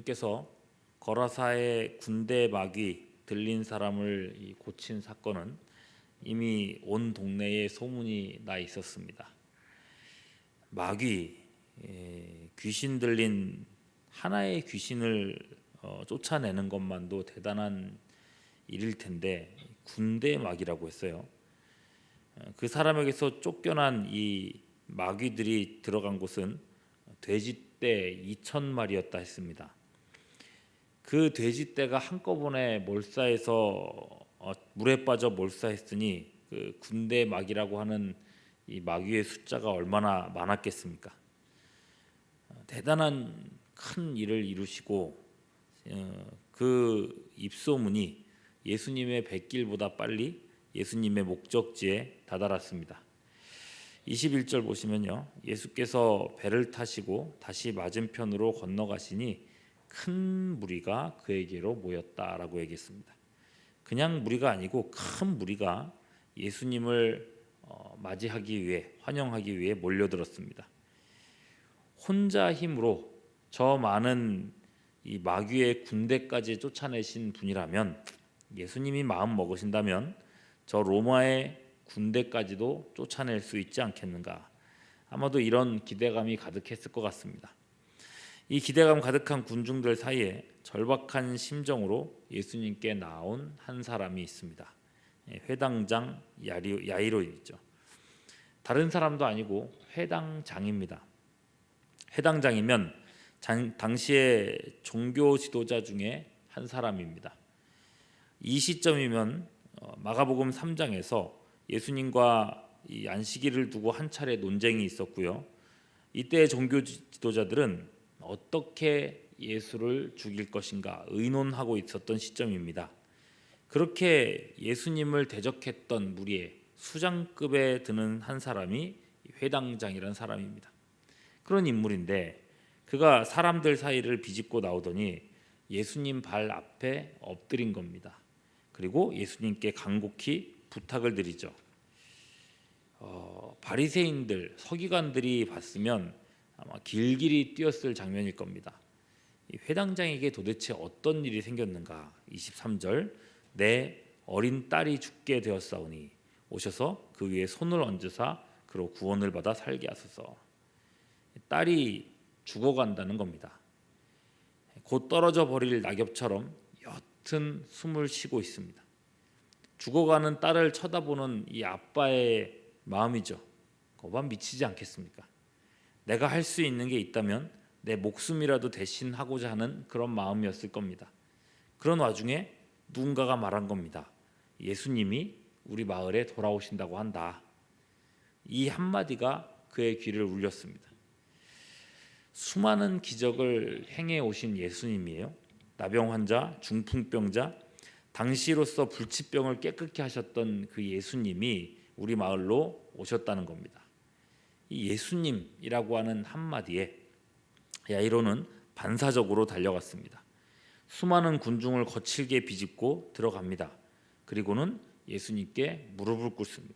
예수님께서 거라사의 군대 마귀 들린 사람을 고친 사건은 이미 온 동네에 소문이 나 있었습니다. 마귀, 귀신 들린 하나의 귀신을 쫓아내는 것만도 대단한 일일 텐데 군대 마귀라고 했어요. 그 사람에게서 쫓겨난 이 마귀들이 들어간 곳은 돼지떼 2,000마리였다 했습니다. 그 돼지떼가 한꺼번에 몰사해서 물에 빠져 몰사했으니 그 군대 마귀라고 하는 이 마귀의 숫자가 얼마나 많았겠습니까? 대단한 큰 일을 이루시고 그 입소문이 예수님의 뱃길보다 빨리 예수님의 목적지에 다다랐습니다. 21절 보시면요, 예수께서 배를 타시고 다시 맞은편으로 건너가시니 큰 무리가 그에게로 모였다라고 얘기했습니다. 그냥 무리가 아니고 큰 무리가 예수님을 맞이하기 위해, 환영하기 위해 몰려들었습니다. 혼자 힘으로 저 많은 이 마귀의 군대까지 쫓아내신 분이라면, 예수님이 마음 먹으신다면 저 로마의 군대까지도 쫓아낼 수 있지 않겠는가. 아마도 이런 기대감이 가득했을 것 같습니다. 이 기대감 가득한 군중들 사이에 절박한 심정으로 예수님께 나온 한 사람이 있습니다. 회당장 야이로이죠. 다른 사람도 아니고 회당장입니다. 회당장이면 당시의 종교 지도자 중에 한 사람입니다. 이 시점이면 마가복음 3장에서 예수님과 이 안식일을 두고 한 차례 논쟁이 있었고요. 이때 종교 지도자들은 어떻게 예수를 죽일 것인가 의논하고 있었던 시점입니다. 그렇게 예수님을 대적했던 무리의 수장급에 드는 한 사람이 회당장이라는 사람입니다. 그런 인물인데 그가 사람들 사이를 비집고 나오더니 예수님 발 앞에 엎드린 겁니다. 그리고 예수님께 간곡히 부탁을 드리죠. 바리새인들, 서기관들이 봤으면 아마 길길이 뛰었을 장면일 겁니다. 이 회당장에게 도대체 어떤 일이 생겼는가? 23절, 내 어린 딸이 죽게 되었사오니 오셔서 그 위에 손을 얹으사 그로 구원을 받아 살게 하소서. 딸이 죽어간다는 겁니다. 곧 떨어져 버릴 낙엽처럼 옅은 숨을 쉬고 있습니다. 죽어가는 딸을 쳐다보는 이 아빠의 마음이죠. 거반 미치지 않겠습니까? 내가 할 수 있는 게 있다면 내 목숨이라도 대신하고자 하는 그런 마음이었을 겁니다. 그런 와중에 누군가가 말한 겁니다. 예수님이 우리 마을에 돌아오신다고 한다. 이 한마디가 그의 귀를 울렸습니다. 수많은 기적을 행해 오신 예수님이에요. 나병 환자, 중풍병자, 당시로서 불치병을 깨끗게 하셨던 그 예수님이 우리 마을로 오셨다는 겁니다. 이 예수님이라고 하는 한마디에 야이로는 반사적으로 달려갔습니다. 수많은 군중을 거칠게 비집고 들어갑니다. 그리고는 예수님께 무릎을 꿇습니다.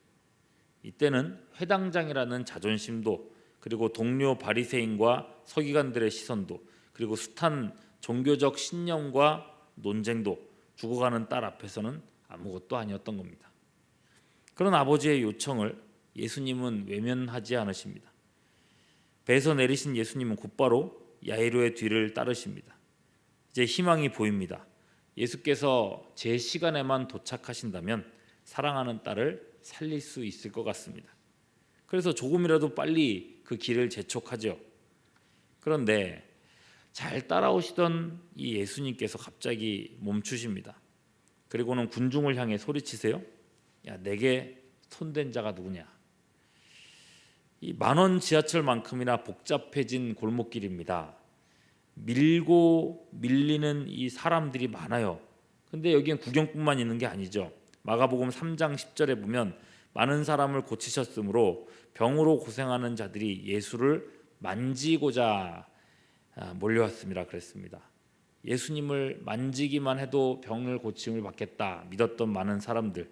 이때는 회당장이라는 자존심도, 그리고 동료 바리새인과 서기관들의 시선도, 그리고 숱한 종교적 신념과 논쟁도 죽어가는 딸 앞에서는 아무것도 아니었던 겁니다. 그런 아버지의 요청을 예수님은 외면하지 않으십니다. 배에서 내리신 예수님은 곧바로 야이로의 뒤를 따르십니다. 이제 희망이 보입니다. 예수께서 제 시간에만 도착하신다면 사랑하는 딸을 살릴 수 있을 것 같습니다. 그래서 조금이라도 빨리 그 길을 재촉하죠. 그런데 잘 따라오시던 이 예수님께서 갑자기 멈추십니다. 그리고는 군중을 향해 소리치세요. 야, 내게 손댄 자가 누구냐? 이 만원 지하철만큼이나 복잡해진 골목길입니다. 밀고 밀리는 이 사람들이 많아요. 근데 여기엔 구경꾼만 있는 게 아니죠. 마가복음 3장 10절에 보면 많은 사람을 고치셨으므로 병으로 고생하는 자들이 예수를 만지고자 몰려왔습니다. 그랬습니다. 예수님을 만지기만 해도 병을 고침을 받겠다 믿었던 많은 사람들,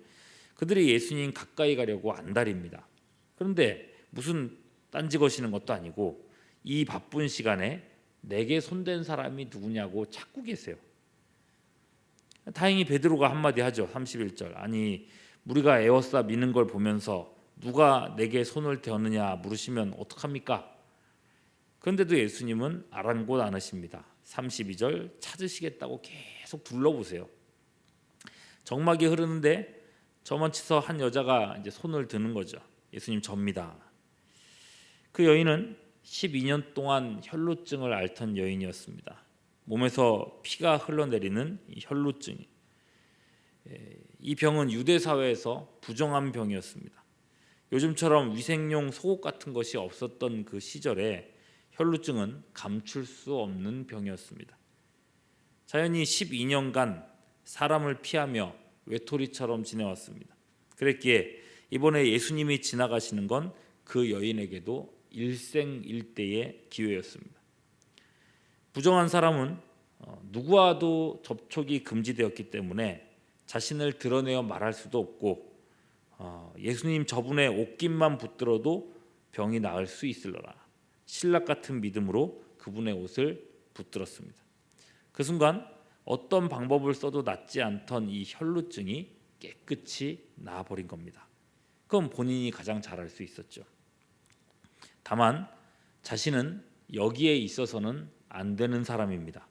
그들이 예수님 가까이 가려고 안달입니다. 그런데 무슨 딴지 거시는 것도 아니고 이 바쁜 시간에 내게 손댄 사람이 누구냐고 찾고 계세요. 다행히 베드로가 한마디 하죠. 31절. 아니 우리가 에워싸 미는 걸 보면서 누가 내게 손을 대었느냐 물으시면 어떡합니까? 그런데도 예수님은 아랑곳 않으십니다. 32절 찾으시겠다고 계속 둘러보세요. 정막이 흐르는데 저 먼치서 한 여자가 이제 손을 드는 거죠. 예수님 접니다. 그 여인은 12년 동안 혈루증을 앓던 여인이었습니다. 몸에서 피가 흘러내리는 이 혈루증. 이 병은 유대 사회에서 부정한 병이었습니다. 요즘처럼 위생용 속옷 같은 것이 없었던 그 시절에 혈루증은 감출 수 없는 병이었습니다. 자연히 12년간 사람을 피하며 외톨이처럼 지내왔습니다. 그랬기에 이번에 예수님이 지나가시는 건 그 여인에게도 일생일대의 기회였습니다. 부정한 사람은 누구와도 접촉이 금지되었기 때문에 자신을 드러내어 말할 수도 없고 예수님 저분의 옷깃만 붙들어도 병이 나을 수 있으려라. 신락 같은 믿음으로 그분의 옷을 붙들었습니다. 그 순간 어떤 방법을 써도 낫지 않던 이 혈루증이 깨끗이 나아버린 겁니다. 그건 본인이 가장 잘 알 수 있었죠. 다만 자신은 여기에 있어서는 안 되는 사람입니다.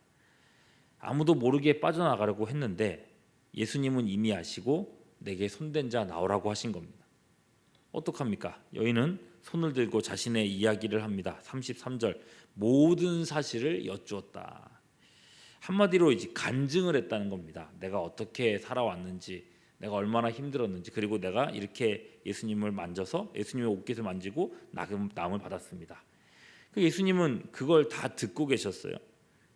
아무도 모르게 빠져나가려고 했는데 예수님은 이미 아시고 내게 손댄 자 나오라고 하신 겁니다. 어떡합니까? 여인은 손을 들고 자신의 이야기를 합니다. 33절 모든 사실을 여쭈었다. 한마디로 이제 간증을 했다는 겁니다. 내가 어떻게 살아왔는지, 내가 얼마나 힘들었는지, 그리고 내가 이렇게 예수님을 만져서 예수님의 옷깃을 만지고 나음을 받았습니다. 예수님은 그걸 다 듣고 계셨어요.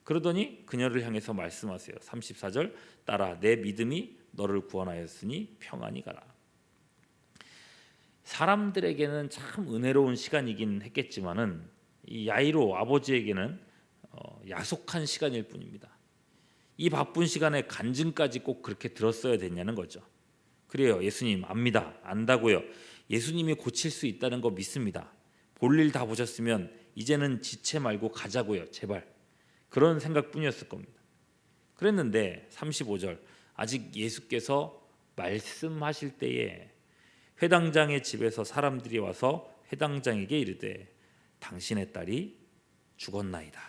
그러더니 그녀를 향해서 말씀하세요. 34절 따라 내 믿음이 너를 구원하였으니 평안히 가라. 사람들에게는 참 은혜로운 시간이긴 했겠지만은 이 야이로 아버지에게는 야속한 시간일 뿐입니다. 이 바쁜 시간에 간증까지 꼭 그렇게 들었어야 됐냐는 거죠. 그래요. 예수님 압니다. 안다고요. 예수님이 고칠 수 있다는 거 믿습니다. 볼일 다 보셨으면 이제는 지체 말고 가자고요. 제발. 그런 생각뿐이었을 겁니다. 그랬는데 35절 아직 예수께서 말씀하실 때에 회당장의 집에서 사람들이 와서 회당장에게 이르되 당신의 딸이 죽었나이다.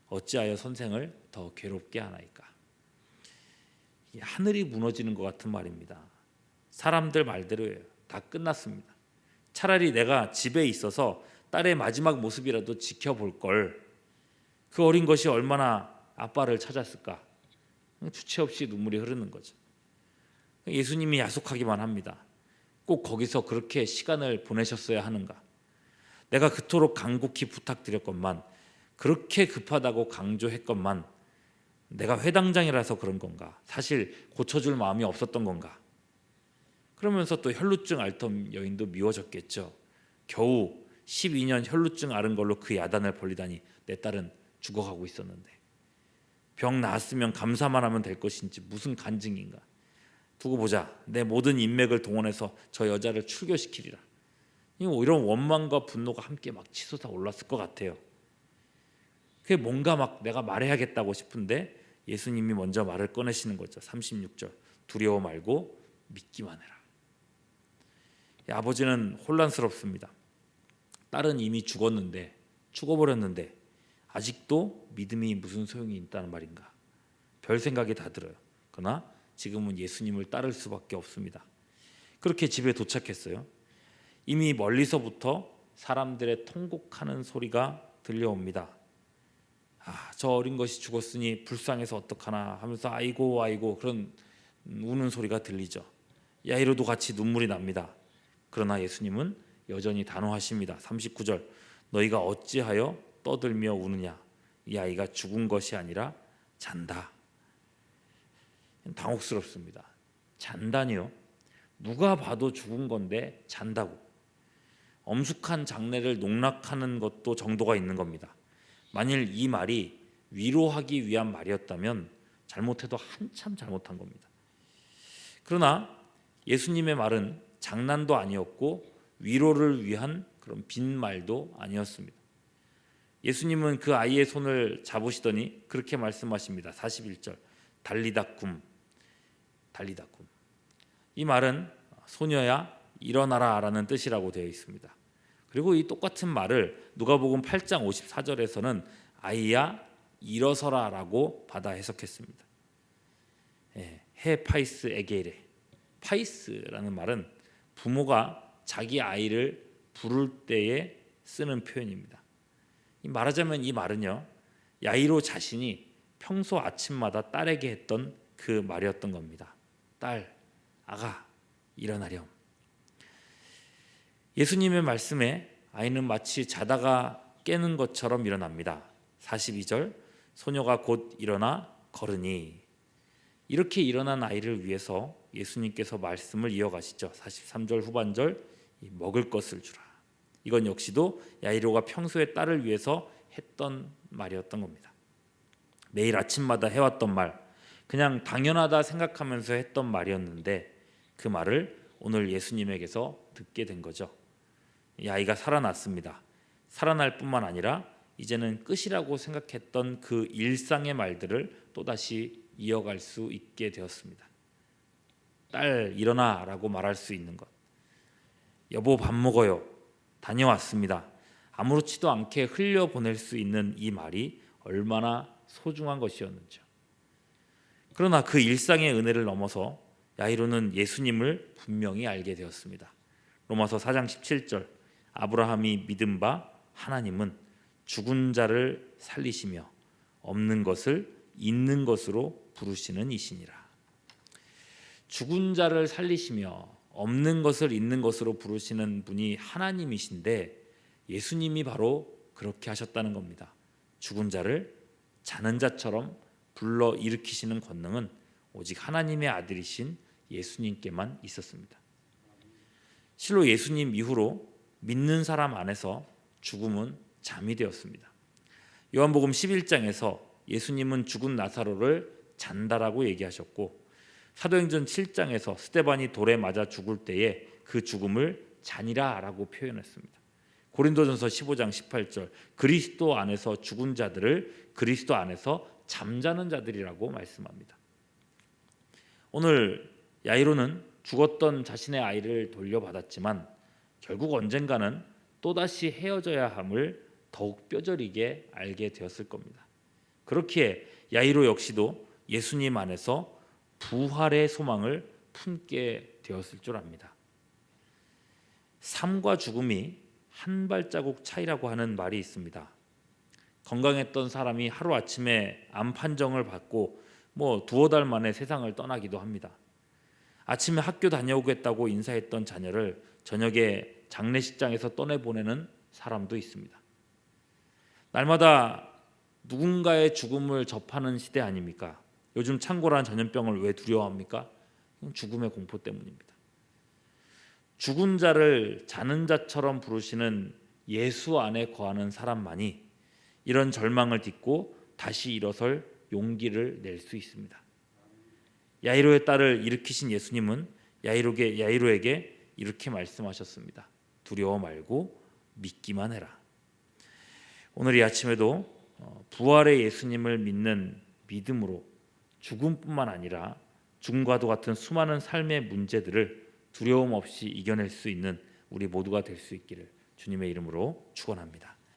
어찌하여 선생을 더 괴롭게 하나이까. 하늘이 무너지는 것 같은 말입니다. 사람들 말대로예요. 다 끝났습니다. 차라리 내가 집에 있어서 딸의 마지막 모습이라도 지켜볼 걸. 그 어린 것이 얼마나 아빠를 찾았을까. 주체 없이 눈물이 흐르는 거죠. 예수님이 야속하기만 합니다. 꼭 거기서 그렇게 시간을 보내셨어야 하는가. 내가 그토록 간곡히 부탁드렸건만, 그렇게 급하다고 강조했건만 내가 회당장이라서 그런 건가? 사실 고쳐줄 마음이 없었던 건가? 그러면서 또 혈루증 앓던 여인도 미워졌겠죠. 겨우 12년 혈루증 앓은 걸로 그 야단을 벌리다니 내 딸은 죽어가고 있었는데 병 나았으면 감사만 하면 될 것인지 무슨 간증인가. 두고 보자. 내 모든 인맥을 동원해서 저 여자를 출교시키리라. 이런 원망과 분노가 함께 막 치솟아 올랐을 것 같아요. 그게 뭔가 막 내가 말해야겠다고 싶은데 예수님이 먼저 말을 꺼내시는 거죠. 36절 두려워 말고 믿기만 해라. 아버지는 혼란스럽습니다. 딸은 이미 죽어버렸는데 아직도 믿음이 무슨 소용이 있다는 말인가. 별 생각이 다 들어요. 그러나 지금은 예수님을 따를 수밖에 없습니다. 그렇게 집에 도착했어요. 이미 멀리서부터 사람들의 통곡하는 소리가 들려옵니다. 저 어린 것이 죽었으니 불쌍해서 어떡하나 하면서 아이고 그런 우는 소리가 들리죠. 야이로도 같이 눈물이 납니다. 그러나 예수님은 여전히 단호하십니다. 39절 너희가 어찌하여 떠들며 우느냐. 이 아이가 죽은 것이 아니라 잔다. 당혹스럽습니다. 잔다니요? 누가 봐도 죽은 건데 잔다고. 엄숙한 장례를 농락하는 것도 정도가 있는 겁니다. 만일 이 말이 위로하기 위한 말이었다면 잘못해도 한참 잘못한 겁니다. 그러나 예수님의 말은 장난도 아니었고 위로를 위한 그런 빈말도 아니었습니다. 예수님은 그 아이의 손을 잡으시더니 그렇게 말씀하십니다. 41절 달리다쿰. 달리다쿰. 이 말은 소녀야 일어나라 라는 뜻이라고 되어 있습니다. 그리고 이 똑같은 말을 누가복음 8장 54절에서는 아이야 일어서라 라고 받아 해석했습니다. 해 파이스 에게레. 파이스라는 말은 부모가 자기 아이를 부를 때에 쓰는 표현입니다. 말하자면 이 말은요, 야이로 자신이 평소 아침마다 딸에게 했던 그 말이었던 겁니다. 딸, 아가, 일어나렴. 예수님의 말씀에 아이는 마치 자다가 깨는 것처럼 일어납니다. 42절 소녀가 곧 일어나 걸으니. 이렇게 일어난 아이를 위해서 예수님께서 말씀을 이어가시죠. 43절 후반절 먹을 것을 주라. 이건 역시도 야이로가 평소에 딸을 위해서 했던 말이었던 겁니다. 매일 아침마다 해왔던 말, 그냥 당연하다 생각하면서 했던 말이었는데 그 말을 오늘 예수님에게서 듣게 된 거죠. 이 아이가 살아났습니다. 살아날 뿐만 아니라 이제는 끝이라고 생각했던 그 일상의 말들을 또다시 이어갈 수 있게 되었습니다. 딸 일어나 라고 말할 수 있는 것, 여보 밥 먹어요, 다녀왔습니다. 아무렇지도 않게 흘려보낼 수 있는 이 말이 얼마나 소중한 것이었는지요. 그러나 그 일상의 은혜를 넘어서 야이로는 예수님을 분명히 알게 되었습니다. 로마서 4장 17절 아브라함이 믿은 바 하나님은 죽은 자를 살리시며 없는 것을 있는 것으로 부르시는 이시니라. 죽은 자를 살리시며 없는 것을 있는 것으로 부르시는 분이 하나님이신데 예수님이 바로 그렇게 하셨다는 겁니다. 죽은 자를 자는 자처럼 불러 일으키시는 권능은 오직 하나님의 아들이신 예수님께만 있었습니다. 실로 예수님 이후로 믿는 사람 안에서 죽음은 잠이 되었습니다. 요한복음 11장에서 예수님은 죽은 나사로를 잔다라고 얘기하셨고 사도행전 7장에서 스데반이 돌에 맞아 죽을 때에 그 죽음을 잔이라라고 표현했습니다. 고린도전서 15장 18절 그리스도 안에서 죽은 자들을 그리스도 안에서 잠자는 자들이라고 말씀합니다. 오늘 야이로는 죽었던 자신의 아이를 돌려받았지만 결국 언젠가는 또다시 헤어져야 함을 더욱 뼈저리게 알게 되었을 겁니다. 그렇기에 야이로 역시도 예수님 안에서 부활의 소망을 품게 되었을 줄 압니다. 삶과 죽음이 한 발자국 차이라고 하는 말이 있습니다. 건강했던 사람이 하루아침에 암 판정을 받고 두어 달 만에 세상을 떠나기도 합니다. 아침에 학교 다녀오겠다고 인사했던 자녀를 저녁에 장례식장에서 떠내보내는 사람도 있습니다. 날마다 누군가의 죽음을 접하는 시대 아닙니까? 요즘 창고란 전염병을 왜 두려워합니까? 죽음의 공포 때문입니다. 죽은 자를 자는 자처럼 부르시는 예수 안에 거하는 사람만이 이런 절망을 딛고 다시 일어설 용기를 낼 수 있습니다. 야이로의 딸을 일으키신 예수님은 야이로에게 이렇게 말씀하셨습니다. 두려워 말고 믿기만 해라. 오늘 이 아침에도 부활의 예수님을 믿는 믿음으로 죽음뿐만 아니라 죽음과도 같은 수많은 삶의 문제들을 두려움 없이 이겨낼 수 있는 우리 모두가 될 수 있기를 주님의 이름으로 축원합니다.